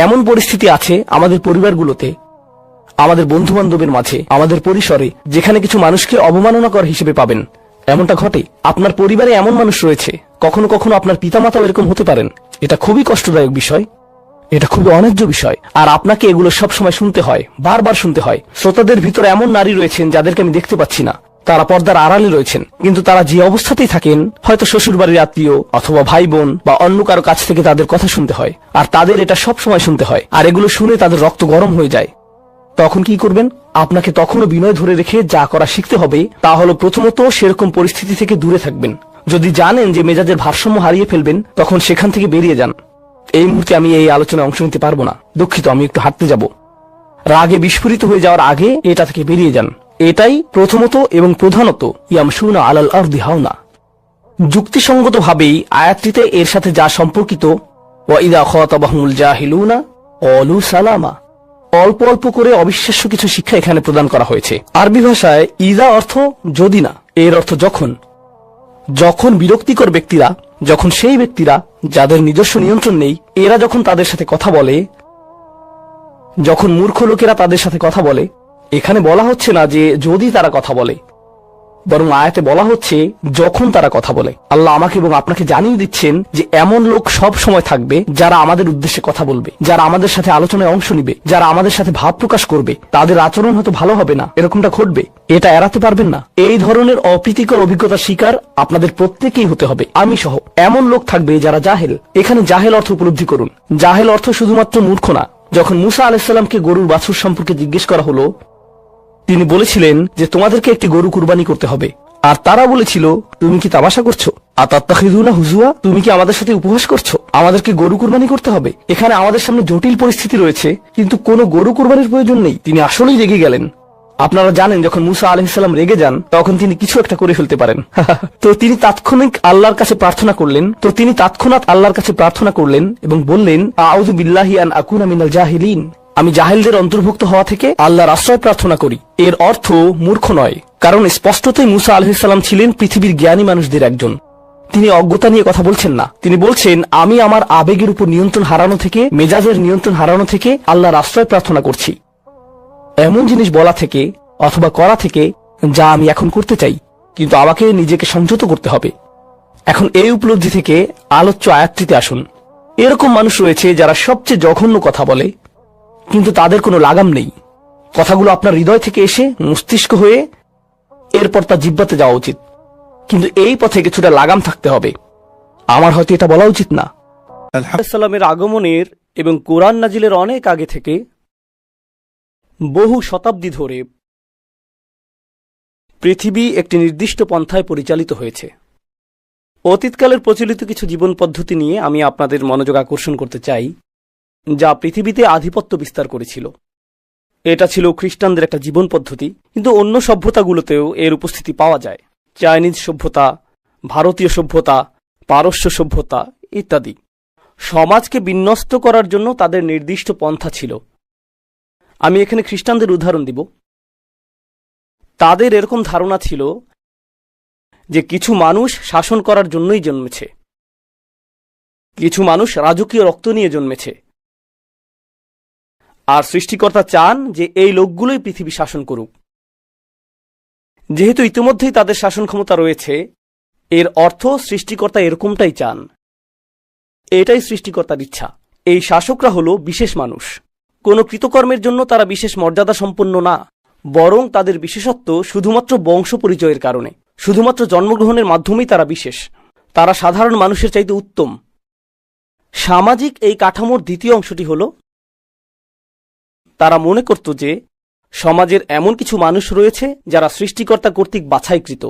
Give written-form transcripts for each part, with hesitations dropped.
এমন পরিস্থিতি আছে আমাদের পরিবারগুলোতে, আমাদের বন্ধু বান্ধবের মাঝে, আমাদের পরিসরে, যেখানে কিছু মানুষকে অবমাননাকর হিসেবে পাবেন। এমনটা ঘটে। আপনার পরিবারে এমন মানুষ রয়েছে, কখনো কখনো আপনার পিতামাতাও এরকম হতে পারেন। এটা খুবই কষ্টদায়ক বিষয়, এটা খুবই অন্যায্য বিষয়, আর আপনাকে এগুলো সবসময় শুনতে হয়, বারবার শুনতে হয়। শ্রোতাদের ভিতরে এমন নারী রয়েছেন যাদেরকে আমি দেখতে পাচ্ছি না, তারা পর্দার আড়ালে রয়েছেন, কিন্তু তারা যে অবস্থাতেই থাকেন, হয়তো শ্বশুর বাড়ির আত্মীয় অথবা ভাই বোন বা অন্য কারো কাছ থেকে তাদের কথা শুনতে হয়, আর তাদের এটা সব সময় শুনতে হয়, আর এগুলো শুনে তাদের রক্ত গরম হয়ে যায়। তখন কি করবেন? আপনাকে তখনও বিনয় ধরে রেখে যা করা শিখতে হবে তা হলো প্রথমত সেরকম পরিস্থিতি থেকে দূরে থাকবেন। যদি জানেন যে মেজাজের ভারসাম্য হারিয়ে ফেলবেন, তখন সেখান থেকে বেরিয়ে যান। এই মুহূর্তে আমি এই আলোচনায় অংশ নিতে পারবো না, দুঃখিত, আমি একটু হাঁটতে যাব। রাগে বিস্ফোরিত হয়ে যাওয়ার আগে এটা থেকে বেরিয়ে যান। এটাই প্রথমত এবং প্রধানত ইয়ামশুনা আলাল আরদি হাওনা। যুক্তিসঙ্গতভাবেই আয়াতটিতে এর সাথে যা সম্পর্কিত, ওয়া ইযা খাতাবাহুমুল জাহিলুনা ক্বালু সালামা, অল্প অল্প করে অবিশ্বাস্য কিছু শিক্ষা এখানে প্রদান করা হয়েছে। আরবি ভাষায় ইযা অর্থ যদি না, এর অর্থ যখন। যখন বিরক্তিকর ব্যক্তিরা, যখন সেই ব্যক্তিরা যাদের নিজস্ব নিয়ন্ত্রণ নেই, এরা যখন তাদের সাথে কথা বলে, যখন মূর্খ লোকেরা তাদের সাথে কথা বলে, এখানে বলা হচ্ছে না যে যদি তারা কথা বলে, বরং আয়াতে বলা হচ্ছে যখন তারা কথা বলে। আল্লাহ আমাকে এবং আপনাকে জানিয়ে দিচ্ছেন যে এমন লোক সব সময় থাকবে যারা আমাদের উদ্দেশ্যে কথা বলবে, যারা আমাদের সাথে আলোচনায় অংশ নিবে, যারা আমাদের সাথে ভাব প্রকাশ করবে। তাদের আচরণ হয়তো ভালো হবে না, এরকমটা ঘটবে, এটা এড়াতে পারবেন না। এই ধরনের অপ্রীতিকর অভিজ্ঞতার শিকার আপনাদের প্রত্যেকেই হতে হবে, আমি সহ। এমন লোক থাকবে যারা জাহেল। এখানে জাহেল অর্থ উপলব্ধি করুন। জাহেল অর্থ শুধুমাত্র মূর্খ না। যখন মুসা আলাইহিস সালামকে গরুর বাছুর সম্পর্কে জিজ্ঞেস করা হলো, তিনি বলেছিলেন যে তোমাদেরকে একটি গরু কুরবানি করতে হবে, আর তারা বলেছিল তুমি কি তামাশা করছো? আতাত্তাখিযুনা হুজুয়া, তুমি কি আমাদের সাথে উপহাস করছো? আমাদেরকে গরু কুরবানি করতে হবে? এখানে আমাদের সামনে জটিল পরিস্থিতি রয়েছে, কিন্তু কোনো গরু কুরবানির প্রয়োজন নেই। তিনি আসলেই রেগে গেলেন। আপনারা জানেন যখন মুসা আলাইহিস সালাম রেগে যান, তখন তিনি কিছু একটা করে ফেলতে পারেন। তো তিনি তৎক্ষণাৎ আল্লাহর কাছে প্রার্থনা করলেন এবং বললেন, আউযু বিল্লাহি আন আকুনা মিনাল জাহিলিন, আমি জাহেলদের অন্তর্ভুক্ত হওয়া থেকে আল্লাহর আশ্রয় প্রার্থনা করি। এর অর্থ মূর্খ নয়, কারণ স্পষ্টতই মুসা আলাইহিস সালাম ছিলেন পৃথিবীর জ্ঞানী মানুষদের একজন। তিনি অজ্ঞতা নিয়ে কথা বলছেন না। তিনি বলছেন আমি আমার আবেগের উপর নিয়ন্ত্রণ হারানো থেকে, মেজাজের নিয়ন্ত্রণ হারানো থেকে আল্লাহর আশ্রয় প্রার্থনা করছি, এমন জিনিস বলা থেকে অথবা করা থেকে যা আমি এখন করতে চাই, কিন্তু আমাকে নিজেকে সংযত করতে হবে। এখন এই উপলব্ধি থেকে আলোচ্য আয়াতটিতে আসুন। এরকম মানুষ রয়েছে যারা সবচেয়ে জঘন্য কথা বলে, কিন্তু তাদের কোনো লাগাম নেই। কথাগুলো আপনার হৃদয় থেকে এসে মস্তিষ্ক হয়ে এরপর তা জিহ্বাতে যাওয়া উচিত, কিন্তু এই পথে কিছুটা লাগাম থাকতে হবে। আমার হয়তো এটা বলা উচিত না। সালামের আগমনের এবং কোরআন নাজিলের অনেক আগে থেকে বহু শতাব্দী ধরে পৃথিবী একটি নির্দিষ্ট পন্থায় পরিচালিত হয়েছে। অতীতকালের প্রচলিত কিছু জীবন পদ্ধতি নিয়ে আমি আপনাদের মনোযোগ আকর্ষণ করতে চাই, যা পৃথিবীতে আধিপত্য বিস্তার করেছিল। এটা ছিল খ্রিস্টানদের একটা জীবন পদ্ধতি, কিন্তু অন্য সভ্যতাগুলোতেও এর উপস্থিতি পাওয়া যায়। চাইনিজ সভ্যতা, ভারতীয় সভ্যতা, পারস্য সভ্যতা ইত্যাদি। সমাজকে বিন্যস্ত করার জন্য তাদের নির্দিষ্ট পন্থা ছিল। আমি এখানে খ্রিস্টানদের উদাহরণ দিব। তাদের এরকম ধারণা ছিল যে কিছু মানুষ শাসন করার জন্যই জন্মেছে, কিছু মানুষ রাজকীয় রক্ত নিয়ে জন্মেছে, আর সৃষ্টিকর্তা চান যে এই লোকগুলোই পৃথিবী শাসন করুক। যেহেতু ইতিমধ্যেই তাদের শাসন ক্ষমতা রয়েছে, এর অর্থ সৃষ্টিকর্তা এরকমটাই চান, এটাই সৃষ্টিকর্তার ইচ্ছা। এই শাসকরা হলো বিশেষ মানুষ। কোনো কৃতকর্মের জন্য তারা বিশেষ মর্যাদা সম্পন্ন না, বরং তাদের বিশেষত্ব শুধুমাত্র বংশ পরিচয়ের কারণে। শুধুমাত্র জন্মগ্রহণের মাধ্যমেই তারা বিশেষ। তারা সাধারণ মানুষের চাইতে উত্তম। সামাজিক এই কাঠামোর দ্বিতীয় অংশটি হল, তারা মনে করত যে সমাজের এমন কিছু মানুষ রয়েছে যারা সৃষ্টিকর্তা কর্তৃক বাছাইকৃত।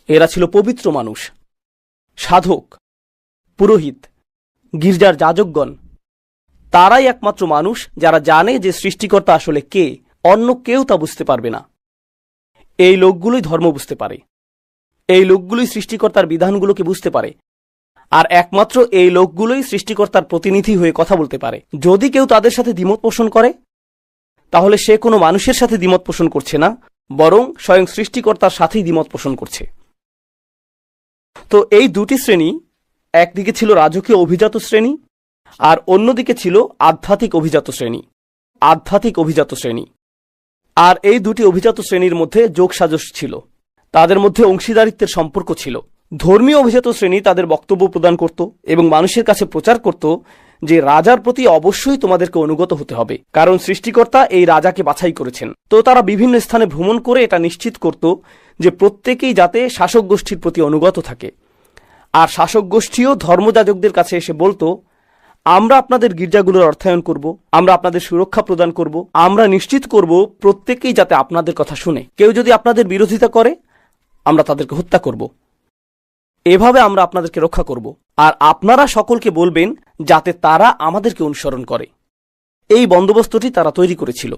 এরা ছিল পবিত্র মানুষ, সাধক, পুরোহিত, গির্জার যাজকগণ। তারাই একমাত্র মানুষ যারা জানে যে সৃষ্টিকর্তা আসলে কে, অন্য কেউ তা বুঝতে পারবে না। এই লোকগুলোই ধর্ম বুঝতে পারে, এই লোকগুলোই সৃষ্টিকর্তার বিধানগুলোকে বুঝতে পারে, আর একমাত্র এই লোকগুলোই সৃষ্টিকর্তার প্রতিনিধি হয়ে কথা বলতে পারে। যদি কেউ তাদের সাথে দ্বিমত পোষণ করে, তাহলে সে কোনো মানুষের সাথে দ্বিমত পোষণ করছে না, বরং স্বয়ং সৃষ্টিকর্তার সাথেই দ্বিমত পোষণ করছে। তো এই দুটি শ্রেণী, একদিকে ছিল রাজকীয় অভিজাত শ্রেণী, আর অন্যদিকে ছিল আধ্যাত্মিক অভিজাত শ্রেণী। আধ্যাত্মিক অভিজাত শ্রেণী আর এই দুটি অভিজাত শ্রেণীর মধ্যে যোগসাজশ ছিল, তাদের মধ্যে অংশীদারিত্বের সম্পর্ক ছিল। ধর্মীয় অভিজাত শ্রেণী তাদের বক্তব্য প্রদান করত এবং মানুষের কাছে প্রচার করত যে রাজার প্রতি অবশ্যই তোমাদেরকে অনুগত হতে হবে, কারণ সৃষ্টিকর্তা এই রাজাকে বাছাই করেছেন। তো তারা বিভিন্ন স্থানে ভ্রমণ করে এটা নিশ্চিত করত যে প্রত্যেকেই যাতে শাসক গোষ্ঠীর প্রতি অনুগত থাকে। আর শাসক গোষ্ঠীও ধর্মযাজকদের কাছে এসে বলতো, আমরা আপনাদের গির্জাগুলোর অর্থায়ন করব, আমরা আপনাদের সুরক্ষা প্রদান করব, আমরা নিশ্চিত করব প্রত্যেকেই যাতে আপনাদের কথা শুনে। কেউ যদি আপনাদের বিরোধিতা করে আমরা তাদেরকে হত্যা করব। এভাবে আমরা আপনাদেরকে রক্ষা করব, আর আপনারা সকলকে বলবেন যাতে তারা আমাদেরকে অনুসরণ করে। এই বন্দোবস্তটি তারা তৈরি করেছিল।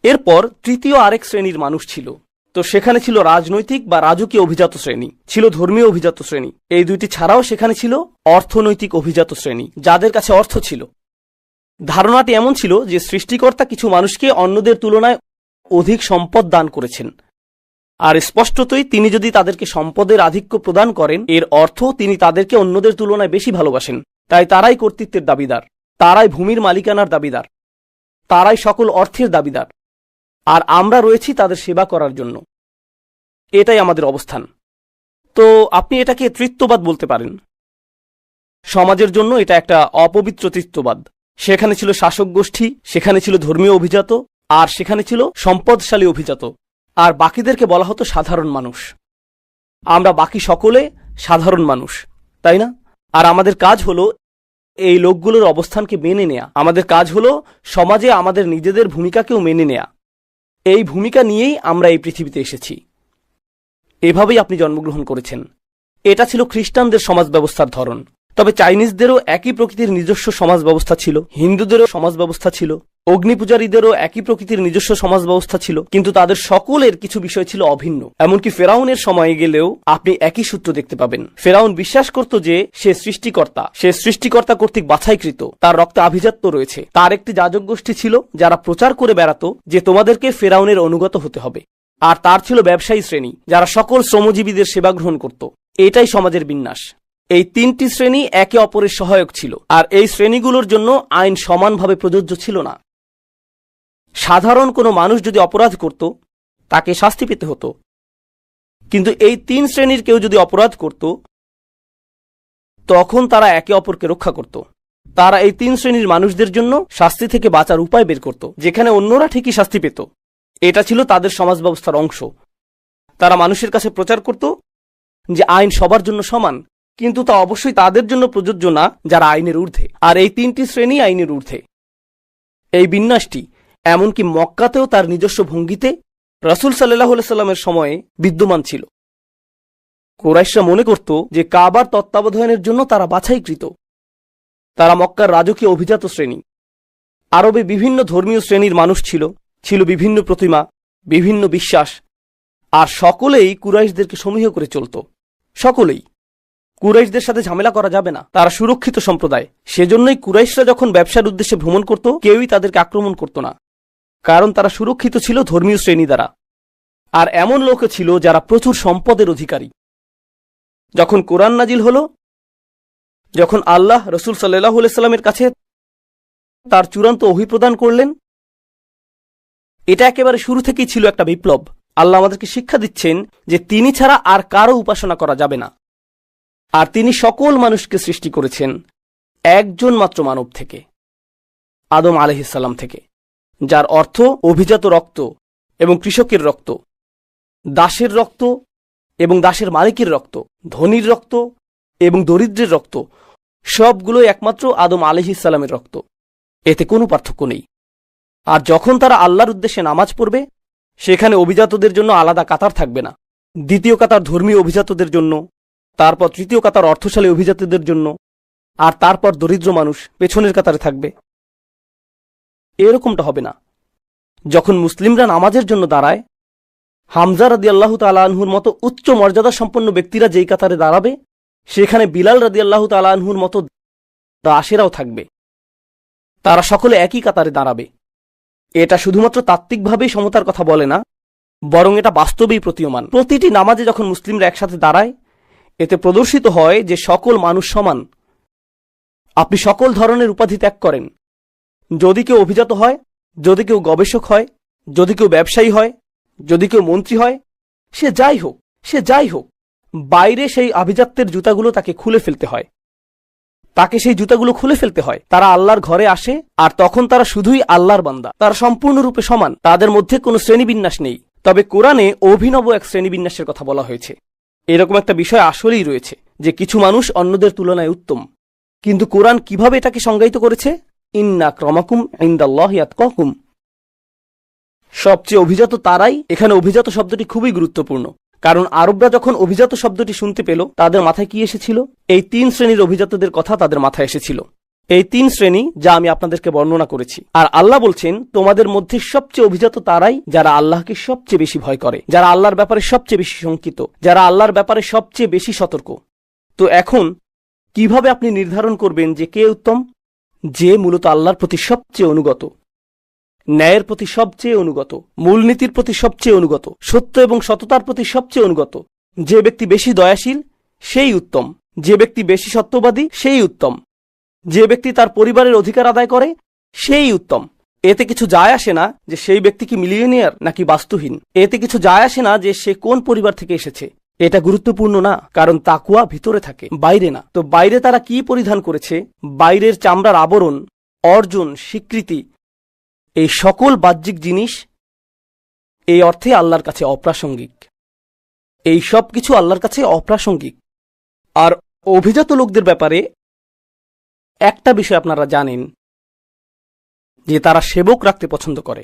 এরপর তৃতীয় আরেক শ্রেণীর মানুষ ছিল। তো সেখানে ছিল রাজনৈতিক বা রাজকীয় অভিজাত শ্রেণী, ছিল ধর্মীয় অভিজাত শ্রেণী। এই দুইটি ছাড়াও সেখানে ছিল অর্থনৈতিক অভিজাত শ্রেণী, যাদের কাছে অর্থ ছিল। ধারণাটি এমন ছিল যে সৃষ্টিকর্তা কিছু মানুষকে অন্যদের তুলনায় অধিক সম্পদ দান করেছেন, আর স্পষ্টতই তিনি যদি তাদেরকে সম্পদের আধিক্য প্রদান করেন এর অর্থ তিনি তাদেরকে অন্যদের তুলনায় বেশি ভালোবাসেন। তাই তারাই কর্তৃত্বের দাবিদার, তারাই ভূমির মালিকানার দাবিদার, তারাই সকল অর্থের দাবিদার, আর আমরা রয়েছি তাদের সেবা করার জন্য। এটাই আমাদের অবস্থান। তো আপনি এটাকে তৃত্ববাদ বলতে পারেন। সমাজের জন্য এটা একটা অপবিত্র তৃত্ববাদ। সেখানে ছিল শাসক গোষ্ঠী, সেখানে ছিল ধর্মীয় অভিজাত, আর সেখানে ছিল সম্পদশালী অভিজাত, আর বাকিদেরকে বলা হতো সাধারণ মানুষ। আমরা বাকি সকলে সাধারণ মানুষ, তাই না? আর আমাদের কাজ হলো এই লোকগুলোর অবস্থানকে মেনে নেয়া। আমাদের কাজ হলো সমাজে আমাদের নিজেদের ভূমিকাকেও মেনে নেয়া। এই ভূমিকা নিয়েই আমরা এই পৃথিবীতে এসেছি। এভাবেই আপনি জন্মগ্রহণ করেছেন। এটা ছিল খ্রিস্টানদের সমাজ ব্যবস্থার ধরন। তবে চাইনিজদেরও একই প্রকৃতির নিজস্ব সমাজ ব্যবস্থা ছিল, হিন্দুদেরও সমাজ ব্যবস্থা ছিল, অগ্নিপূজারীদেরও একই প্রকৃতির নিজস্ব সমাজ ব্যবস্থা ছিল, কিন্তু তাদের সকলের কিছু বিষয় ছিল অভিন্ন। এমনকি ফেরাউনের সময়ে গেলেও আপনি একই সূত্র দেখতে পাবেন। ফেরাউন বিশ্বাস করত যে সে সৃষ্টিকর্তা কর্তৃক বাছাইকৃত, তার রক্তে আভিজাত্য রয়েছে। তার একটি যাজক গোষ্ঠী ছিল যারা প্রচার করে বেড়াতো যে তোমাদেরকে ফেরাউনের অনুগত হতে হবে। আর তার ছিল ব্যবসায়ী শ্রেণী যারা সকল শ্রমজীবীদের সেবা গ্রহণ করত। এটাই সমাজের বিন্যাস। এই তিনটি শ্রেণী একে অপরের সহায়ক ছিল, আর এই শ্রেণীগুলোর জন্য আইন সমানভাবে প্রযোজ্য ছিল না। সাধারণ কোনো মানুষ যদি অপরাধ করত তাকে শাস্তি পেতে হতো, কিন্তু এই তিন শ্রেণীর কেউ যদি অপরাধ করত তখন তারা একে অপরকে রক্ষা করত। তারা এই তিন শ্রেণীর মানুষদের জন্য শাস্তি থেকে বাঁচার উপায় বের করত, যেখানে অন্যরা ঠিকই শাস্তি পেত। এটা ছিল তাদের সমাজ ব্যবস্থার অংশ। তারা মানুষের কাছে প্রচার করত যে আইন সবার জন্য সমান, কিন্তু তা অবশ্যই তাদের জন্য প্রযোজ্য না যারা আইনের ঊর্ধ্বে। আর এই তিনটি শ্রেণী আইনের ঊর্ধ্বে। এই বিন্যাসটি এমনকি মক্কাতেও তার নিজস্ব ভঙ্গিতে রাসূল সাল্লাল্লাহু আলাইহি সাল্লামের সময়ে বিদ্যমান ছিল। কুরাইশরা মনে করত যে কাবার তত্ত্বাবধানের জন্য তারা বাছাইকৃত। তারা মক্কার রাজকীয় অভিজাত শ্রেণী। আরবে বিভিন্ন ধর্মীয় শ্রেণীর মানুষ ছিল, ছিল বিভিন্ন প্রতিমা, বিভিন্ন বিশ্বাস, আর সকলেই কুরাইশদেরকে সমীহ করে চলত। সকলেই। কুরাইশদের সাথে ঝামেলা করা যাবে না, তারা সুরক্ষিত সম্প্রদায়। সেজন্যই কুরাইশরা যখন ব্যবসার উদ্দেশ্যে ভ্রমণ করত কেউই তাদেরকে আক্রমণ করত না, কারণ তারা সুরক্ষিত ছিল ধর্মীয় শ্রেণী দ্বারা। আর এমন লোকও ছিল যারা প্রচুর সম্পদের অধিকারী। যখন কোরআন নাজিল হল, যখন আল্লাহ রাসূল সাল্লাল্লাহু আলাইহি সাল্লামের কাছে তার চূড়ান্ত ওহী প্রদান করলেন, এটা একেবারে শুরু থেকেই ছিল একটা বিপ্লব। আল্লাহ আমাদেরকে শিক্ষা দিচ্ছেন যে তিনি ছাড়া আর কারো উপাসনা করা যাবে না, আর তিনি সকল মানুষকে সৃষ্টি করেছেন একজন মাত্র মানব থেকে, আদম আলাইহিস সালাম থেকে, যার অর্থ অভিজাত রক্ত এবং কৃষকের রক্ত, দাসের রক্ত এবং দাসের মালিকের রক্ত, ধনীর রক্ত এবং দরিদ্রের রক্ত, সবগুলো একমাত্র আদম আলাইহিস সালামের রক্ত। এতে কোনো পার্থক্য নেই। আর যখন তারা আল্লাহর উদ্দেশ্যে নামাজ পড়বে, সেখানে অভিজাতদের জন্য আলাদা কাতার থাকবে না। দ্বিতীয় কাতার ধর্মীয় অভিজাতদের জন্য, তারপর তৃতীয় কাতার অর্থশালী অভিজাতদের জন্য, আর তারপর দরিদ্র মানুষ পেছনের কাতারে থাকবে। এরকমটা হবে না। যখন মুসলিমরা নামাজের জন্য দাঁড়ায়, হামজা রাদিয়াল্লাহু তাআলা আনহুর মতো উচ্চ মর্যাদা সম্পন্ন ব্যক্তিরা যেই কাতারে দাঁড়াবে, সেখানে বিলাল রাদিয়াল্লাহু তাআলা আনহুর মতো দাসেরাও থাকবে। তারা সকলে একই কাতারে দাঁড়াবে। এটা শুধুমাত্র তাত্ত্বিকভাবেই সমতার কথা বলে না, বরং এটা বাস্তবেই প্রতীয়মান। প্রতিটি নামাজে যখন মুসলিমরা একসাথে দাঁড়ায়, এতে প্রদর্শিত হয় যে সকল মানুষ সমান। আপনি সকল ধরনের উপাধি ত্যাগ করেন। যদি কেউ অভিজাত হয়, যদি কেউ গবেষক হয়, যদি কেউ ব্যবসায়ী হয়, যদি কেউ মন্ত্রী হয়, সে যাই হোক, বাইরে সেই আভিজাত্যের জুতাগুলো তাকে খুলে ফেলতে হয়। তারা আল্লাহর ঘরে আসে, আর তখন তারা শুধুই আল্লাহর বান্দা। তারা সম্পূর্ণরূপে সমান, তাদের মধ্যে কোনো শ্রেণীবিন্যাস নেই। তবে কোরআনে অভিনব এক শ্রেণীবিন্যাসের কথা বলা হয়েছে। এরকম একটা বিষয় আসলেই রয়েছে যে কিছু মানুষ অন্যদের তুলনায় উত্তম। কিন্তু কোরআন কিভাবে এটাকে সংজ্ঞায়িত করেছে? ইন্না আক্রামাকুম ইনদাল্লাহি আতকাকুম। সবচেয়ে অভিজাত তারাই। এখানে অভিজাত শব্দটি খুবই গুরুত্বপূর্ণ, কারণ আরবরা যখন অভিজাত শব্দটি শুনতে পেল, তাদের মাথায় কি এসেছিল? এই 3 শ্রেণীর অভিজাতদের কথা তাদের মাথায় এসেছিল। এই 3 শ্রেণী যা আমি আপনাদেরকে বর্ণনা করেছি। আর আল্লাহ বলছেন, তোমাদের মধ্যে সবচেয়ে অভিজাত তারাই যারা আল্লাহকে সবচেয়ে বেশি ভয় করে, যারা আল্লাহর ব্যাপারে সবচেয়ে বেশি শঙ্কিত, যারা আল্লাহর ব্যাপারে সবচেয়ে বেশি সতর্ক। তো এখন কিভাবে আপনি নির্ধারণ করবেন যে কে উত্তম? যে মূলত আল্লাহর প্রতি সবচেয়ে অনুগত, ন্যায়ের প্রতি সবচেয়ে অনুগত, মূলনীতির প্রতি সবচেয়ে অনুগত, সত্য এবং সততার প্রতি সবচেয়ে অনুগত। যে ব্যক্তি বেশি দয়াশীল সেই উত্তম, যে ব্যক্তি বেশি সত্যবাদী সেই উত্তম, যে ব্যক্তি তার পরিবারের অধিকার আদায় করে সেই উত্তম। এতে কিছু যায় আসে না যে সেই ব্যক্তি কি মিলিয়নিয়ার নাকি বাস্তুহীন। এতে কিছু যায় আসে না যে সে কোন পরিবার থেকে এসেছে। এটা গুরুত্বপূর্ণ না, কারণ তাকওয়া ভিতরে থাকে, বাইরে না। তো বাইরে তারা কি পরিধান করেছে, বাইরের চামড়ার আবরণ, অর্জন, স্বীকৃতি, এই সকল বাহ্যিক জিনিস এই অর্থে আল্লাহর কাছে অপ্রাসঙ্গিক। এই সব কিছু আল্লাহর কাছে অপ্রাসঙ্গিক। আর অভিজাত লোকদের ব্যাপারে একটা বিষয় আপনারা জানেন যে তারা সেবক রাখতে পছন্দ করে,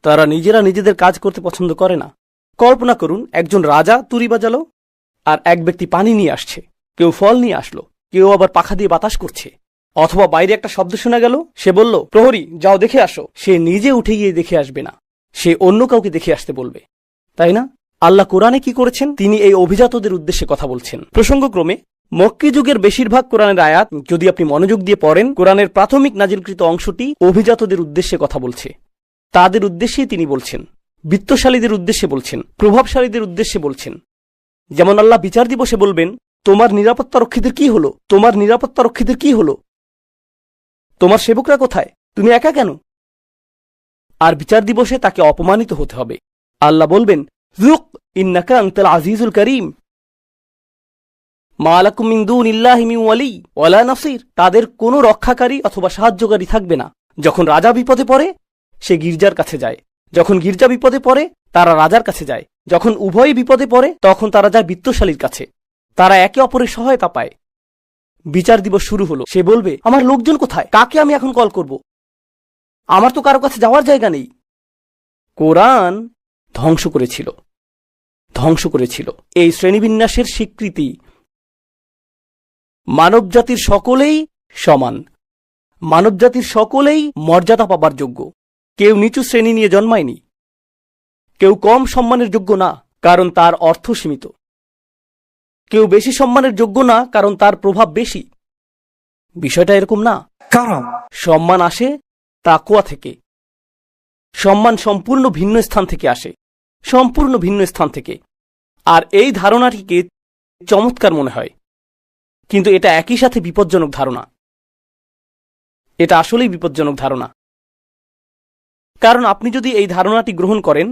তারা নিজেরা নিজেদের কাজ করতে পছন্দ করে না। কল্পনা করুন, একজন রাজা তুরি বাজালো, আর এক ব্যক্তি পানি নিয়ে আসছে, কেউ ফল নিয়ে আসলো, কেউ আবার পাখা দিয়ে বাতাস করছে। অথবা বাইরে একটা শব্দ শোনা গেল, সে বলল, প্রহরী যাও দেখে আসো। সে নিজে উঠে গিয়ে দেখে আসবে না, সে অন্য কাউকে দেখে আসতে বলবে, তাই না? আল্লাহ কোরআনে কি করেছেন? তিনি এই অভিজাতদের উদ্দেশ্যে কথা বলছেন। প্রসঙ্গক্রমে মক্কি যুগের বেশিরভাগ কোরআনের আয়াত যদি আপনি মনোযোগ দিয়ে পড়েন, কোরআনের প্রাথমিক নাজিলকৃত অংশটি অভিজাতদের উদ্দেশ্যে কথা বলছে। তাদের উদ্দেশ্যেই তিনি বলছেন, বিত্তশালীদের উদ্দেশ্যে বলছেন, প্রভাবশালীদের উদ্দেশ্যে বলছেন। যেমন আল্লাহ বিচার দিবসে বলবেন, তোমার নিরাপত্তা রক্ষীদের কি হলো? তোমার নিরাপত্তা রক্ষীদের কি হলো? তোমার সেবকরা কোথায়? তুমি একা কেন? আর বিচার দিবসে তাকে অপমানিত হতে হবে। আল্লাহ বলবেন, যুক ইন্নাকা আনতাল আজিজুল করিম মা লাকুম মিন দুনিল্লাহি মিন ওয়ালি ওয়ালা নাসির। তাদের কোনো রক্ষাকারী অথবা সাহায্যকারী থাকবে না। যখন রাজা বিপদে পড়ে, সে গির্জার কাছে যায়। যখন গির্জা বিপদে পড়ে, তারা রাজার কাছে যায়। যখন উভয়ই বিপদে পড়ে, তখন তারা যায় বিত্তশালীর কাছে। তারা একে অপরের সহায়তা পায়। বিচার দিবস শুরু হলো, সে বলবে, আমার লোকজন কোথায়? কাকে আমি এখন কল করব? আমার তো কারো কাছে যাওয়ার জায়গা নেই। কোরআন ধ্বংস করেছিল এই শ্রেণীবিন্যাসের স্বীকৃতি। মানবজাতির সকলেই সমান, মানবজাতির সকলেই মর্যাদা পাবার যোগ্য। কেউ নিচু শ্রেণী নিয়ে জন্মায়নি, কেউ কম সম্মানের যোগ্য না কারণ তার অর্থ সীমিত, কেউ বেশি সম্মানের যোগ্য না কারণ তার প্রভাব বেশি। বিষয়টা এরকম না। সম্মান আসে তাকওয়া থেকে। সম্মান সম্পূর্ণ ভিন্ন স্থান থেকে আসে, সম্পূর্ণ ভিন্ন স্থান থেকে। আর এই ধারণাটিকে চমৎকার মনে হয়, কিন্তু এটা একই সাথে বিপজ্জনক ধারণা। এটা আসলেই বিপজ্জনক ধারণা। কারণ আপনি যদি এই ধারণাটি গ্রহণ করেন,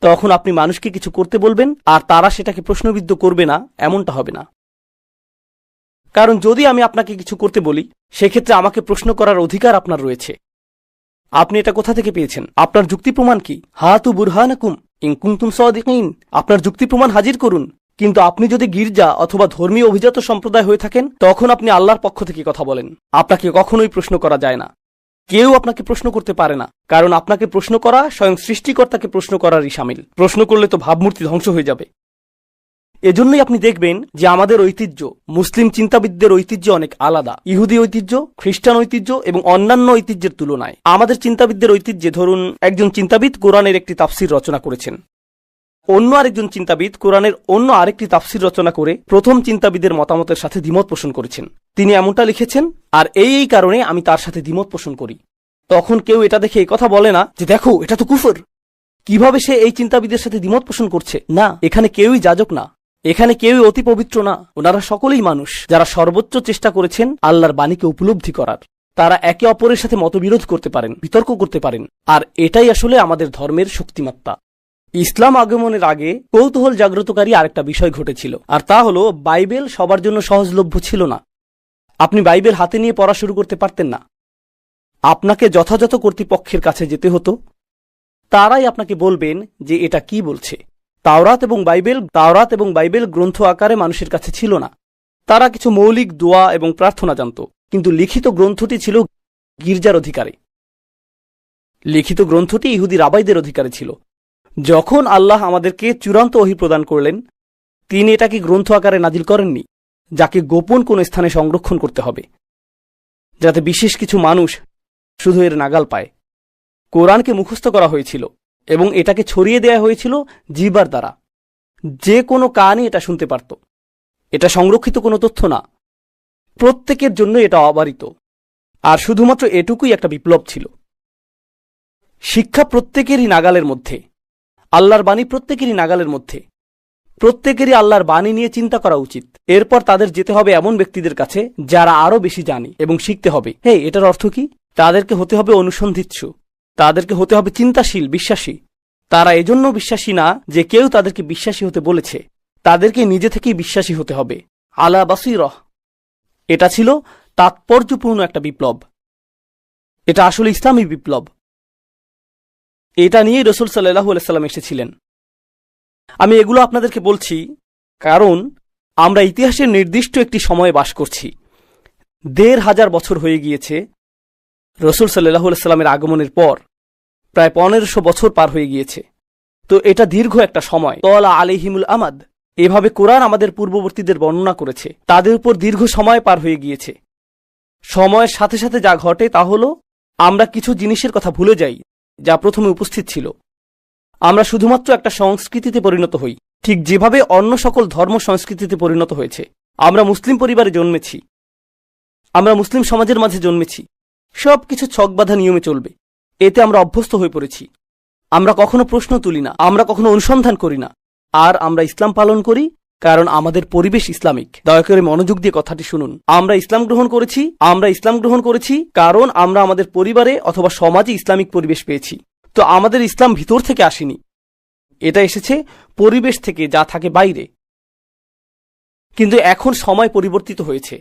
তখন আপনি মানুষকে কিছু করতে বলবেন আর তারা সেটাকে প্রশ্নবিদ্ধ করবে না, এমনটা হবে না। কারণ যদি আমি আপনাকে কিছু করতে বলি, সেক্ষেত্রে আমাকে প্রশ্ন করার অধিকার আপনার রয়েছে। আপনি এটা কোথা থেকে পেয়েছেন? আপনার যুক্তি প্রমাণ কি? হাতু বুরহানাকুম ইন কুনতুম সাদিকিন। আপনার যুক্তি প্রমাণ হাজির করুন। কিন্তু আপনি যদি গির্জা অথবা ধর্মীয় অভিজাত সম্প্রদায় হয়ে থাকেন, তখন আপনি আল্লাহর পক্ষ থেকে কথা বলেন। আপনাকে কখনোই প্রশ্ন করা যায় না। কেউ আপনাকে প্রশ্ন করতে পারে না, কারণ আপনাকে প্রশ্ন করা স্বয়ং সৃষ্টিকর্তাকে প্রশ্ন করারই শামিল। প্রশ্ন করলে তো ভাবমূর্তি ধ্বংস হয়ে যাবে। এজন্যই আপনি দেখবেন যে আমাদের ঐতিহ্য, মুসলিম চিন্তাবিদদের ঐতিহ্য অনেক আলাদা। ইহুদি ঐতিহ্য, খ্রিস্টান ঐতিহ্য এবং অন্যান্য ঐতিহ্যের তুলনায় আমাদের চিন্তাবিদদের ঐতিহ্যে, ধরুন একজন চিন্তাবিদ কোরআনের একটি তাফসির রচনা করেছেন, অন্য আরেকজন চিন্তাবিদ কোরআনের অন্য আরেকটি তাফসির রচনা করে প্রথম চিন্তাবিদের মতামতের সাথে দ্বিমত পোষণ করেছেন। তিনি এমনটা লিখেছেন, আর এই কারণে আমি তার সাথে দ্বিমত পোষণ করি। তখন কেউ এটা দেখে এই কথা বলে না যে দেখো এটা তো কুফর, কিভাবে সে এই চিন্তাবিদের সাথে দ্বিমত পোষণ করছে। না, এখানে কেউই যাজক না, এখানে কেউই অতি পবিত্র না, ওনারা সকলেই মানুষ যারা সর্বোচ্চ চেষ্টা করেছেন আল্লাহর বাণীকে উপলব্ধি করার। তারা একে অপরের সাথে মতবিরোধ করতে পারেন, বিতর্ক করতে পারেন, আর এটাই আসলে আমাদের ধর্মের শক্তিমাত্রা। ইসলাম আগমনের আগে কৌতূহল জাগ্রতকারী আরেকটা বিষয় ঘটেছিল, আর তা হলো বাইবেল সবার জন্য সহজলভ্য ছিল না। আপনি বাইবেল হাতে নিয়ে পড়া শুরু করতে পারতেন না। আপনাকে যথাযথ কর্তৃপক্ষের কাছে যেতে হতো, তারাই আপনাকে বলবেন যে এটা কি বলছে। তাওরাত এবং বাইবেল গ্রন্থ আকারে মানুষের কাছে ছিল না। তারা কিছু মৌলিক দোয়া এবং প্রার্থনা জানত, কিন্তু লিখিত গ্রন্থটি ছিল গির্জার অধিকারে। লিখিত গ্রন্থটি ইহুদি রাবাইদের অধিকারে ছিল। যখন আল্লাহ আমাদেরকে চূড়ান্ত ওহী প্রদান করলেন, তিনি এটাকে গ্রন্থ আকারে নাজিল করেননি, যাকে গোপন কোন স্থানে সংরক্ষণ করতে হবে, যাতে বিশেষ কিছু মানুষ শুধু এর নাগাল পায়। কোরআনকে মুখস্থ করা হয়েছিল এবং এটাকে ছড়িয়ে দেয়া হয়েছিল জিহ্বার দ্বারা। যে কোনো কানই এটা শুনতে পারত। এটা সংরক্ষিত কোনো তথ্য না, প্রত্যেকের জন্য এটা অবারিত। আর শুধুমাত্র এটুকুই একটা বিপ্লব ছিল। শিক্ষা প্রত্যেকেরই নাগালের মধ্যে, আল্লাহর বাণী প্রত্যেকেরই নাগালের মধ্যে। প্রত্যেকেরই আল্লাহর বাণী নিয়ে চিন্তা করা উচিত। এরপর তাদের যেতে হবে এমন ব্যক্তিদের কাছে যারা আরও বেশি জানে এবং শিখতে হবে। এটার অর্থ কি? তাদেরকে হতে হবে অনুসন্ধিৎসু, তাদেরকে হতে হবে চিন্তাশীল, বিশ্বাসী। তারা এজন্য বিশ্বাসী না যে কেউ তাদেরকে বিশ্বাসী হতে বলেছে, তাদেরকে নিজে থেকেই বিশ্বাসী হতে হবে। আলা বাসীরাহ। এটা ছিল তাৎপর্যপূর্ণ একটা বিপ্লব। এটা আসলে ইসলামী বিপ্লব। এটা নিয়েই রাসূল সাল্লাল্লাহু আলাইহি ওয়াসাল্লাম এসেছিলেন। আমি এগুলো আপনাদেরকে বলছি কারণ আমরা ইতিহাসের নির্দিষ্ট একটি সময়ে বাস করছি। ১৫০০ বছর হয়ে গিয়েছে রাসূল সাল্লাল্লাহু আলাইহি ওয়াসাল্লামের আগমনের পর। প্রায় ১৫০০ বছর পার হয়ে গিয়েছে। তো এটা দীর্ঘ একটা সময়। তলা আলাইহিমুল আমাদ, এভাবে কোরআন আমাদের পূর্ববর্তীদের বর্ণনা করেছে। তাদের উপর দীর্ঘ সময় পার হয়ে গিয়েছে। সময়ের সাথে সাথে যা ঘটে তা হলো আমরা কিছু জিনিসের কথা ভুলে যাই যা প্রথমে উপস্থিত ছিল। আমরা শুধুমাত্র একটা সংস্কৃতিতে পরিণত হই, ঠিক যেভাবে অন্য সকল ধর্ম সংস্কৃতিতে পরিণত হয়েছে। আমরা মুসলিম পরিবারে জন্মেছি, আমরা মুসলিম সমাজের মাঝে জন্মেছি। সবকিছু ছকবাঁধা নিয়মে চলবে, এতে আমরা অভ্যস্ত হয়ে পড়েছি। আমরা কখনো প্রশ্ন তুলি না, আমরা কখনো অনুসন্ধান করি না। আর আমরা ইসলাম পালন করি কারণ আমাদের পরিবেশ ইসলামিক। দয়া করে মনোযোগ দিয়ে কথাটি শুনুন। আমরা ইসলাম গ্রহণ করেছি কারণ আমরা আমাদের পরিবারে অথবা সমাজে ইসলামিক পরিবেশ পেয়েছি। তো আমাদের ইসলাম ভিতর থেকে আসেনি, এটা এসেছে পরিবেশ থেকে যা থাকে বাইরে। কিন্তু এখন সময় পরিবর্তিত হয়েছে।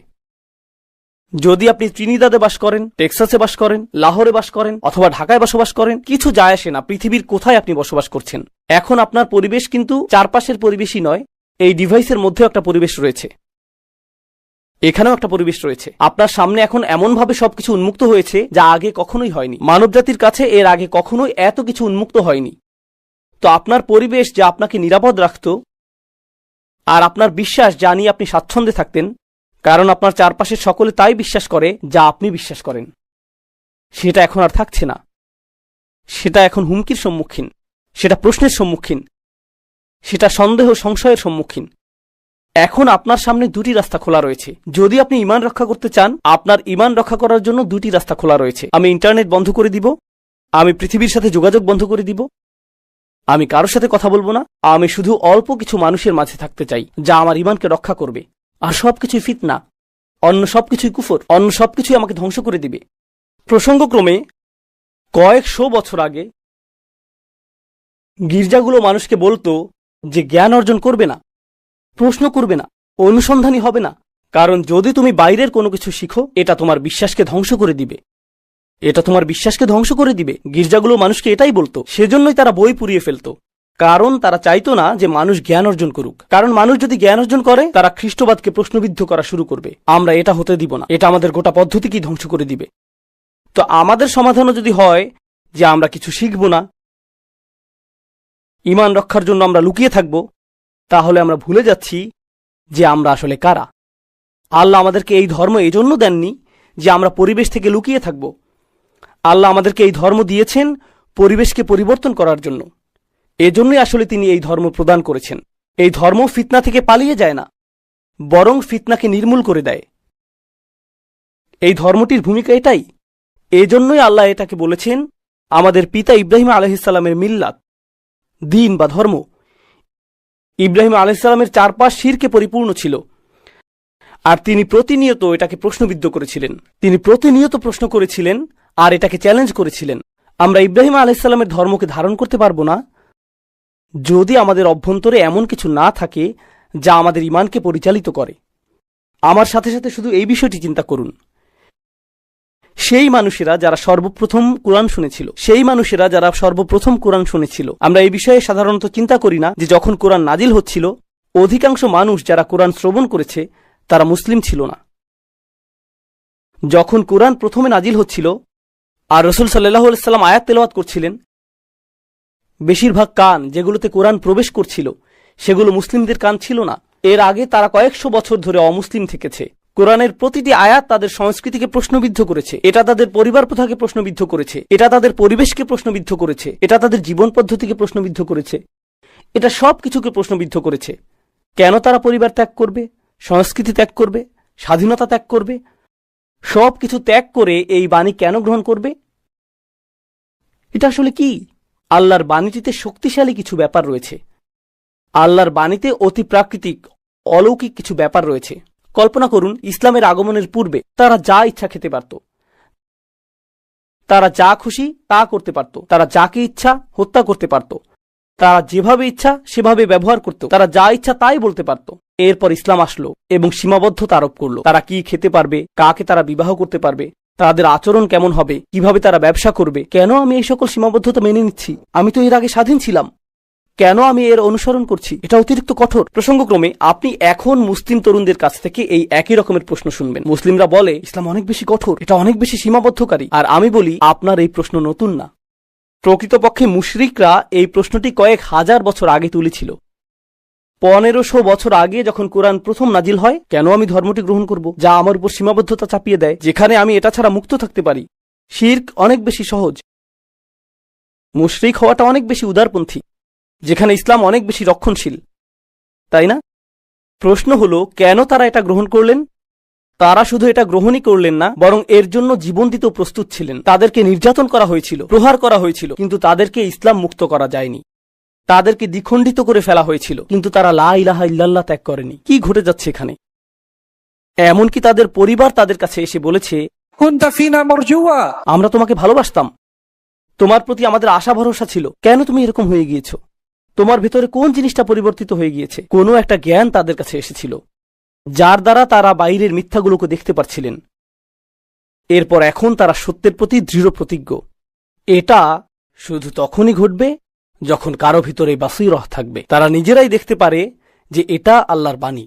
যদি আপনি ত্রিনিদাদে বাস করেন, টেক্সাসে বাস করেন, লাহোরে বাস করেন অথবা ঢাকায় বসবাস করেন, কিছু যায় আসে না পৃথিবীর কোথায় আপনি বসবাস করছেন। এখন আপনার পরিবেশ কিন্তু চারপাশের পরিবেশই নয়, এই ডিভাইসের মধ্যেও একটা পরিবেশ রয়েছে, এখানেও একটা পরিবেশ রয়েছে। আপনার সামনে এখন এমনভাবে সবকিছু উন্মুক্ত হয়েছে যা আগে কখনোই হয়নি। মানবজাতির কাছে এর আগে কখনোই এত কিছু উন্মুক্ত হয়নি। তো আপনার পরিবেশ যা আপনাকে নিরাপদ রাখত, আর আপনার বিশ্বাস যা নিয়ে আপনি স্বাচ্ছন্দ্যে থাকতেন, কারণ আপনার চারপাশের সকলে তাই বিশ্বাস করে যা আপনি বিশ্বাস করেন, সেটা এখন আর থাকছে না। সেটা এখন হুমকির সম্মুখীন, সেটা প্রশ্নের সম্মুখীন, সেটা সন্দেহ সংশয়ের সম্মুখীন। এখন আপনার সামনে দুটি রাস্তা খোলা রয়েছে। যদি আপনি ঈমান রক্ষা করতে চান, আপনার ঈমান রক্ষা করার জন্য দুটি রাস্তা খোলা রয়েছে। আমি ইন্টারনেট বন্ধ করে দিব, আমি পৃথিবীর সাথে যোগাযোগ বন্ধ করে দিব, আমি কারোর সাথে কথা বলবো না, আমি শুধু অল্প কিছু মানুষের মাঝে থাকতে চাই যা আমার ঈমানকে রক্ষা করবে। আর সবকিছুই ফিতনা, অন্য সবকিছুই কুফর, অন্য সবকিছুই আমাকে ধ্বংস করে দিবে। প্রসঙ্গক্রমে কয়েকশো বছর আগে গির্জাগুলো মানুষকে বলতো যে জ্ঞান অর্জন করবে না, প্রশ্ন করবে না, অনুসন্ধানী হবে না, কারণ যদি তুমি বাইরের কোনো কিছু শিখো এটা তোমার বিশ্বাসকে ধ্বংস করে দিবে, এটা তোমার বিশ্বাসকে ধ্বংস করে দিবে। গির্জাগুলো মানুষকে এটাই বলতো। সেজন্যই তারা বই পুড়িয়ে ফেলতো, কারণ তারা চাইতো না যে মানুষ জ্ঞান অর্জন করুক। কারণ মানুষ যদি জ্ঞান অর্জন করে, তারা খ্রিস্টবাদকে প্রশ্নবিদ্ধ করা শুরু করবে। আমরা এটা হতে দিব না, এটা আমাদের গোটা পদ্ধতিকেই ধ্বংস করে দিবে। তো আমাদের সমাধানও যদি হয় যে আমরা কিছু শিখব না, ঈমান রক্ষার জন্য আমরা লুকিয়ে থাকব, তাহলে আমরা ভুলে যাচ্ছি যে আমরা আসলে কারা। আল্লাহ আমাদেরকে এই ধর্ম এজন্য দেননি যে আমরা পরিবেশ থেকে লুকিয়ে থাকব। আল্লাহ আমাদেরকে এই ধর্ম দিয়েছেন পরিবেশকে পরিবর্তন করার জন্য। এজন্যই আসলে তিনি এই ধর্ম প্রদান করেছেন। এই ধর্ম ফিতনা থেকে পালিয়ে যায় না, বরং ফিতনাকে নির্মূল করে দেয়। এই ধর্মটির ভূমিকা এটাই। এজন্যই আল্লাহ এটাকে বলেছেন আমাদের পিতা ইব্রাহিম আলাইহিস সালামের মিল্লাত, দিন বা ধর্ম। ইব্রাহিম আলাইহিসসালামের চারপাশ শিরকে পরিপূর্ণ ছিল, আর তিনি প্রতিনিয়ত এটাকে প্রশ্নবিদ্ধ করেছিলেন। তিনি প্রতিনিয়ত প্রশ্ন করেছিলেন আর এটাকে চ্যালেঞ্জ করেছিলেন। আমরা ইব্রাহিম আলাইহিসসালামের ধর্মকে ধারণ করতে পারবো না যদি আমাদের অভ্যন্তরে এমন কিছু না থাকে যা আমাদের ঈমানকে পরিচালিত করে। আমার সাথে সাথে শুধু এই বিষয়টি চিন্তা করুন, সেই মানুষেরা যারা সর্বপ্রথম কোরআন শুনেছিল, আমরা এই বিষয়ে সাধারণত চিন্তা করি না যে যখন কোরআন নাজিল হচ্ছিল, অধিকাংশ মানুষ যারা কোরআন শ্রবণ করেছে তারা মুসলিম ছিল না। যখন কোরআন প্রথমে নাজিল হচ্ছিল আর রাসূল সাল্লাল্লাহু আলাইহি ওয়াসাল্লাম আয়াত তেলাওয়াত করছিলেন, বেশিরভাগ কান যেগুলোতে কোরআন প্রবেশ করছিল সেগুলো মুসলিমদের কান ছিল না। এর আগে তারা কয়েকশো বছর ধরে অমুসলিম থেকেছে। কোরআনের প্রতিটি আয়াত তাদের সংস্কৃতিকে প্রশ্নবিদ্ধ করেছে, এটা তাদের পরিবার প্রথাকে প্রশ্নবিদ্ধ করেছে, এটা তাদের পরিবেশকে প্রশ্নবিদ্ধ করেছে, এটা তাদের জীবন পদ্ধতিকে প্রশ্নবিদ্ধ করেছে, এটা সব কিছুকে প্রশ্নবিদ্ধ করেছে। কেন তারা পরিবার ত্যাগ করবে, সংস্কৃতি ত্যাগ করবে, স্বাধীনতা ত্যাগ করবে, সব কিছু ত্যাগ করে এই বাণী কেন গ্রহণ করবে? এটা আসলে কি? আল্লাহর বাণীটিতে শক্তিশালী কিছু ব্যাপার রয়েছে। আল্লাহর বাণীতে অতি প্রাকৃতিক অলৌকিক কিছু ব্যাপার রয়েছে। কল্পনা করুন, ইসলামের আগমনের পূর্বে তারা যা ইচ্ছা খেতে পারত, তারা যা খুশি তা করতে পারত, তারা যাকে ইচ্ছা হত্যা করতে পারত, তারা যেভাবে ইচ্ছা সেভাবে ব্যবহার করত, তারা যা ইচ্ছা তাই বলতে পারত। এরপর ইসলাম আসলো এবং সীমাবদ্ধতা আরোপ করলো। তারা কি খেতে পারবে, কাকে তারা বিবাহ করতে পারবে, তাদের আচরণ কেমন হবে, কিভাবে তারা ব্যবসা করবে। কেন আমি এই সকল সীমাবদ্ধতা মেনে নিচ্ছি? আমি তো এর আগে স্বাধীন ছিলাম, কেন আমি এর অনুসরণ করছি? এটা অতিরিক্ত কঠোর। প্রসঙ্গক্রমে আপনি এখন মুসলিম তরুণদের কাছ থেকে এই একই রকমের প্রশ্ন শুনবেন। মুসলিমরা বলে ইসলাম অনেক বেশি কঠোর, এটা অনেক বেশি সীমাবদ্ধকারী। আর আমি বলি আপনার এই প্রশ্ন নতুন না। প্রকৃতপক্ষে মুশরিকরা এই প্রশ্নটি কয়েক হাজার বছর আগে তুলেছিল। 1500 বছর আগে যখন কোরআন প্রথম নাজিল হয়, কেন আমি ধর্মটি গ্রহণ করব যা আমার উপর সীমাবদ্ধতা চাপিয়ে দেয়, যেখানে আমি এটা ছাড়া মুক্ত থাকতে পারি? শিরক অনেক বেশি সহজ, মুশরিক হওয়াটা অনেক বেশি উদারপন্থী, যেখানে ইসলাম অনেক বেশি রক্ষণশীল, তাই না? প্রশ্ন হলো, কেন তারা এটা গ্রহণ করলেন? তারা শুধু এটা গ্রহণই করলেন না, বরং এর জন্য জীবন দিতেও প্রস্তুত ছিলেন। তাদেরকে নির্যাতন করা হয়েছিল, প্রহার করা হয়েছিল, কিন্তু তাদেরকে ইসলাম মুক্ত করা যায়নি। তাদেরকে দ্বিখণ্ডিত করে ফেলা হয়েছিল, কিন্তু তারা লা ইলাহা ইল্লাল্লাহ ত্যাগ করেনি। কি ঘটে যাচ্ছে এখানে? এমনকি তাদের পরিবার তাদের কাছে এসে বলেছে, কুনতা ফিনা মারজুয়া, আমরা তোমাকে ভালোবাসতাম, তোমার প্রতি আমাদের আশা ভরসা ছিল, কেন তুমি এরকম হয়ে গিয়েছো? তোমার ভেতরে কোন জিনিসটা পরিবর্তিত হয়ে গিয়েছে? কোনো একটা জ্ঞান তাদের কাছে এসেছিল, যার দ্বারা তারা বাইরের মিথ্যাগুলোকে দেখতে পারছিলেন। এরপর এখন তারা সত্যের প্রতি দৃঢ় প্রতিজ্ঞ। এটা শুধু তখনই ঘটবে যখন কারো ভিতরে বাসীরহ থাকবে। তারা নিজেরাই দেখতে পারে যে এটা আল্লাহর বাণী,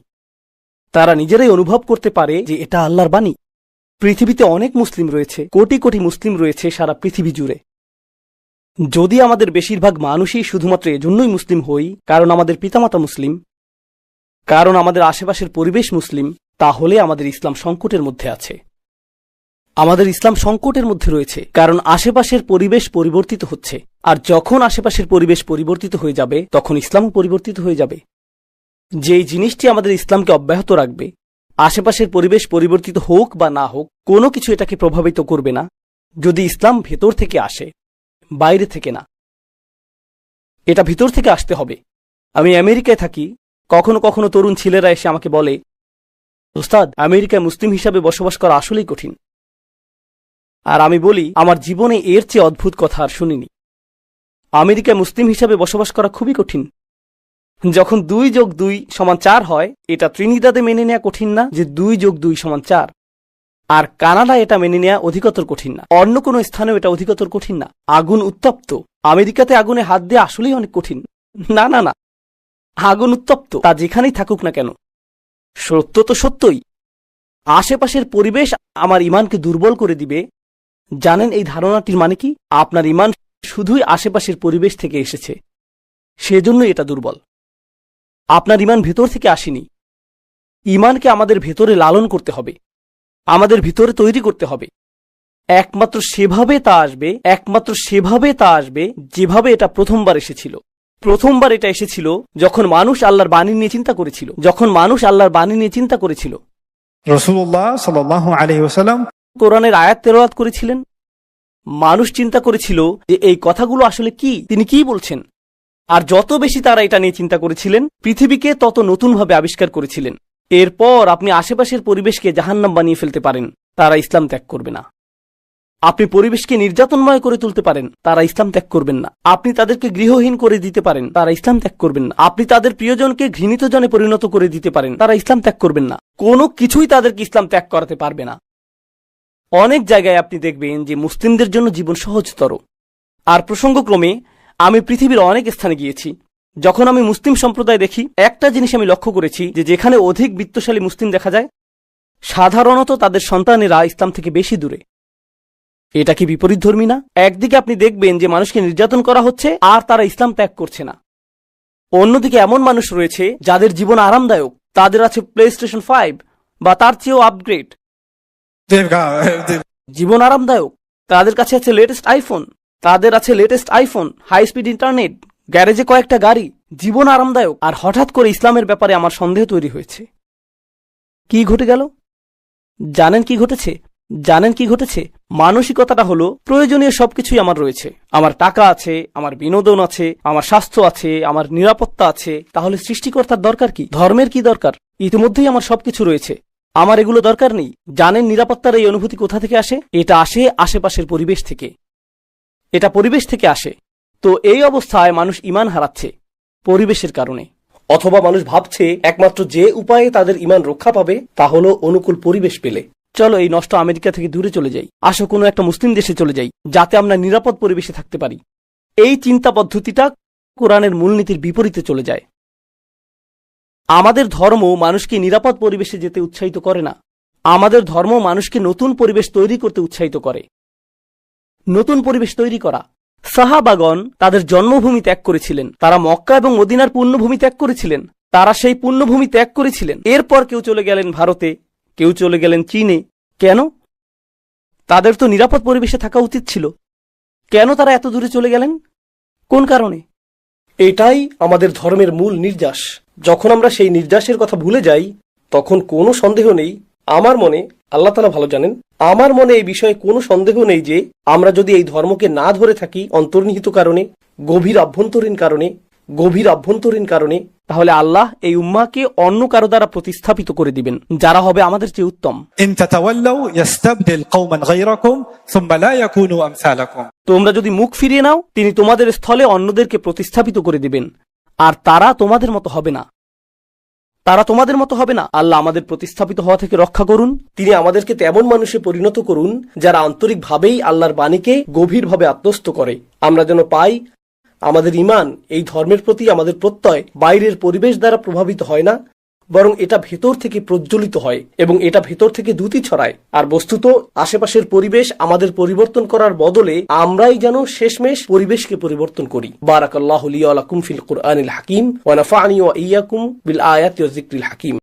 তারা নিজেরাই অনুভব করতে পারে যে এটা আল্লাহর বাণী। পৃথিবীতে অনেক মুসলিম রয়েছে, কোটি কোটি মুসলিম রয়েছে সারা পৃথিবী জুড়ে। যদি আমাদের বেশিরভাগ মানুষই শুধুমাত্র এজন্যই মুসলিম হই কারণ আমাদের পিতামাতা মুসলিম, কারণ আমাদের আশেপাশের পরিবেশ মুসলিম, তাহলে আমাদের ইসলাম সংকটের মধ্যে আছে। আমাদের ইসলাম সংকটের মধ্যে রয়েছে কারণ আশেপাশের পরিবেশ পরিবর্তিত হচ্ছে, আর যখন আশেপাশের পরিবেশ পরিবর্তিত হয়ে যাবে তখন ইসলামও পরিবর্তিত হয়ে যাবে। যেই জিনিসটি আমাদের ইসলামকে অব্যাহত রাখবে, আশেপাশের পরিবেশ পরিবর্তিত হোক বা না হোক, কোনো কিছু এটাকে প্রভাবিত করবে না যদি ইসলাম ভেতর থেকে আসে, বাইরে থেকে না। এটা ভিতর থেকে আসতে হবে। আমি আমেরিকায় থাকি, কখনো কখনো তরুণ ছেলেরা এসে আমাকে বলে, ওস্তাদ, আমেরিকায় মুসলিম হিসাবে বসবাস করা আসলেই কঠিন। আর আমি বলি, আমার জীবনে এর চেয়ে অদ্ভুত কথা আর শুনিনি। আমেরিকায় মুসলিম হিসাবে বসবাস করা খুবই কঠিন। যখন 2+2=4 হয়, এটা ত্রিনিদাদে মেনে নেওয়া কঠিন না যে 2+2=4। আর কানাডা এটা মেনে নেওয়া অধিকতর কঠিন না, অন্য কোনো স্থানেও এটা অধিকতর কঠিন না। আগুন উত্তপ্ত, আমেরিকাতে আগুনে হাত দেওয়া আসলেই অনেক কঠিন। না না না, আগুন উত্তপ্ত, তা যেখানেই থাকুক না কেন। সত্য তো সত্যই, আশেপাশের পরিবেশ আমার ঈমানকে দুর্বল করে দিবে। জানেন এই ধারণাটির মানে কি? আপনার ঈমান শুধুই আশেপাশের পরিবেশ থেকে এসেছে, সেজন্যই এটা দুর্বল। আপনার ঈমান ভেতর থেকে আসেনি। ঈমানকে আমাদের ভেতরে লালন করতে হবে, আমাদের ভিতরে তৈরি করতে হবে। একমাত্র সেভাবে তা আসবে যেভাবে এটা প্রথমবার এসেছিল। প্রথমবার এটা এসেছিল যখন মানুষ আল্লাহর বাণী নিয়ে চিন্তা করেছিল, রাসূলুল্লাহ সাল্লাল্লাহু আলাইহি ওয়াসাল্লাম কোরআনের আয়াত তেলাওয়াত করেছিলেন। মানুষ চিন্তা করেছিল যে এই কথাগুলো আসলে কি, তিনি কি বলছেন। আর যত বেশি তারা এটা নিয়ে চিন্তা করেছিলেন, পৃথিবীকে তত নতুনভাবে আবিষ্কার করেছিলেন। এরপর আপনি আশেপাশের পরিবেশকে জাহান্নাম বানিয়ে ফেলতে পারেন, তারা ইসলাম ত্যাগ করবে না। আপনি পরিবেশকে নির্যাতনময় করে তুলতে পারেন, তারা ইসলাম ত্যাগ করবেন না। আপনি তাদেরকে গৃহহীন করে দিতে পারেন, তারা ইসলাম ত্যাগ করবেন না। আপনি তাদের প্রিয়জনকে ঘৃণিত জনে পরিণত করে দিতে পারেন, তারা ইসলাম ত্যাগ করবেন না। কোনো কিছুই তাদেরকে ইসলাম ত্যাগ করাতে পারবে না। অনেক জায়গায় আপনি দেখবেন যে মুসলিমদের জন্য জীবন সহজতর। আর প্রসঙ্গক্রমে আমি পৃথিবীর অনেক স্থানে গিয়েছি। যখন আমি মুসলিম সম্প্রদায় দেখি, একটা জিনিস আমি লক্ষ্য করেছি যে যেখানে অধিক বিত্তশালী মুসলিম দেখা যায়, সাধারণত তাদের সন্তানেরা ইসলাম থেকে বেশি দূরে। এটা কি বিপরীতধর্মী না? একদিকে আপনি দেখবেন যে মানুষকে নির্যাতন করা হচ্ছে আর তারা ইসলাম ত্যাগ করছে না। অন্যদিকে এমন মানুষ রয়েছে যাদের জীবন আরামদায়ক, তাদের আছে প্লেস্টেশন 5 বা তার চেয়েও আপগ্রেড জীবন, আরামদায়ক। তাদের কাছে আছে লেটেস্ট আইফোন, তাদের আছে latest iPhone, high speed internet, গ্যারেজে কয়েকটা গাড়ি, জীবন আরামদায়ক। আর হঠাৎ করে ইসলামের ব্যাপারে আমার সন্দেহ তৈরি হয়েছে। কি ঘটে গেল? জানেন কি ঘটেছে? মানসিকতাটা হলো প্রয়োজনীয় সবকিছুই আমার রয়েছে। আমার টাকা আছে, আমার বিনোদন আছে, আমার স্বাস্থ্য আছে, আমার নিরাপত্তা আছে। তাহলে সৃষ্টিকর্তার দরকার কি? ধর্মের কি দরকার? ইতিমধ্যেই আমার সবকিছু রয়েছে, আমার এগুলো দরকার নেই। জানেন নিরাপত্তার এই অনুভূতি কোথা থেকে আসে? এটা আসে আশেপাশের পরিবেশ থেকে। এটা পরিবেশ থেকে আসে। তো এই অবস্থায় মানুষ ঈমান হারাচ্ছে পরিবেশের কারণে। অথবা মানুষ ভাবছে একমাত্র যে উপায়ে তাদের ঈমান রক্ষা পাবে তা হলো অনুকূল পরিবেশ পেলে। চলো এই নষ্ট আমেরিকা থেকে দূরে চলে যাই, আসো কোনো একটা মুসলিম দেশে চলে যাই, যাতে আমরা নিরাপদ পরিবেশে থাকতে পারি। এই চিন্তা পদ্ধতিটা কোরআনের মূলনীতির বিপরীতে চলে যায়। আমাদের ধর্ম মানুষকে নিরাপদ পরিবেশে যেতে উৎসাহিত করে না। আমাদের ধর্ম মানুষকে নতুন পরিবেশ তৈরি করতে উৎসাহিত করে। নতুন পরিবেশ তৈরি করা। সাহাবাগণ তাদের জন্মভূমি ত্যাগ করেছিলেন, তারা মক্কা এবং মদিনার পুণ্যভূমি ত্যাগ করেছিলেন, তারা সেই পুণ্যভূমি ত্যাগ করেছিলেন। এরপর কেউ চলে গেলেন ভারতে, কেউ চলে গেলেন চীনে। কেন? তাদের তো নিরাপদ পরিবেশে থাকা উচিত ছিল। কেন তারা এত দূরে চলে গেলেন? কোন কারণে? এটাই আমাদের ধর্মের মূল নির্যাস। যখন আমরা সেই নির্যাসের কথা ভুলে যাই, তখন কোনো সন্দেহ নেই, আমার মনে, আল্লাহ তাআলা ভালো জানেন, আমার মনে এই বিষয়ে কোনো সন্দেহ নেই যে আমরা যদি এই ধর্মকে না ধরে থাকি অন্তর্নিহিত কারণে, গভীর আভ্যন্তরীণ কারণে, তাহলে আল্লাহ এই উম্মাহকে অন্য কারো দ্বারা প্রতিস্থাপিত করে দিবেন, যারা হবে আমাদের চেয়ে উত্তম। ইন তাতাওয়াল্লাউ ইস্তাবদিল কওমান গায়রাকুম সুম্মা লা ইয়াকুনু আমসালাকুম। তোমরা যদি মুখ ফিরিয়ে নাও, তিনি তোমাদের স্থলে অন্যদেরকে প্রতিস্থাপিত করে দিবেন, আর তারা তোমাদের মতো হবে না। আল্লাহ আমাদের প্রতিস্থাপিত হওয়া থেকে রক্ষা করুন। তিনি আমাদেরকে তেমন মানুষে পরিণত করুন যারা আন্তরিকভাবেই আল্লাহর বাণীকে গভীরভাবে আত্মস্থ করে। আমরা যেন পাই আমাদের ঈমান, এই ধর্মের প্রতি আমাদের প্রত্যয় বাইরের পরিবেশ দ্বারা প্রভাবিত হয় না, বরং এটা ভেতর থেকে প্রজ্বলিত হয় এবং এটা ভেতর থেকে দ্যুতি ছড়ায়। আর বস্তুত আশেপাশের পরিবেশ আমাদের পরিবর্তন করার বদলে আমরাই যেন শেষমেশ পরিবেশকে পরিবর্তন করি। বারাকাল্লাহু লি ওয়া লাকুম ফিল কুরআনিল হাকিম ওয়া নাফা'নি ওয়া ইয়্যাকুম বিল আয়াতি ওয়াজ যিকরিল হাকিম।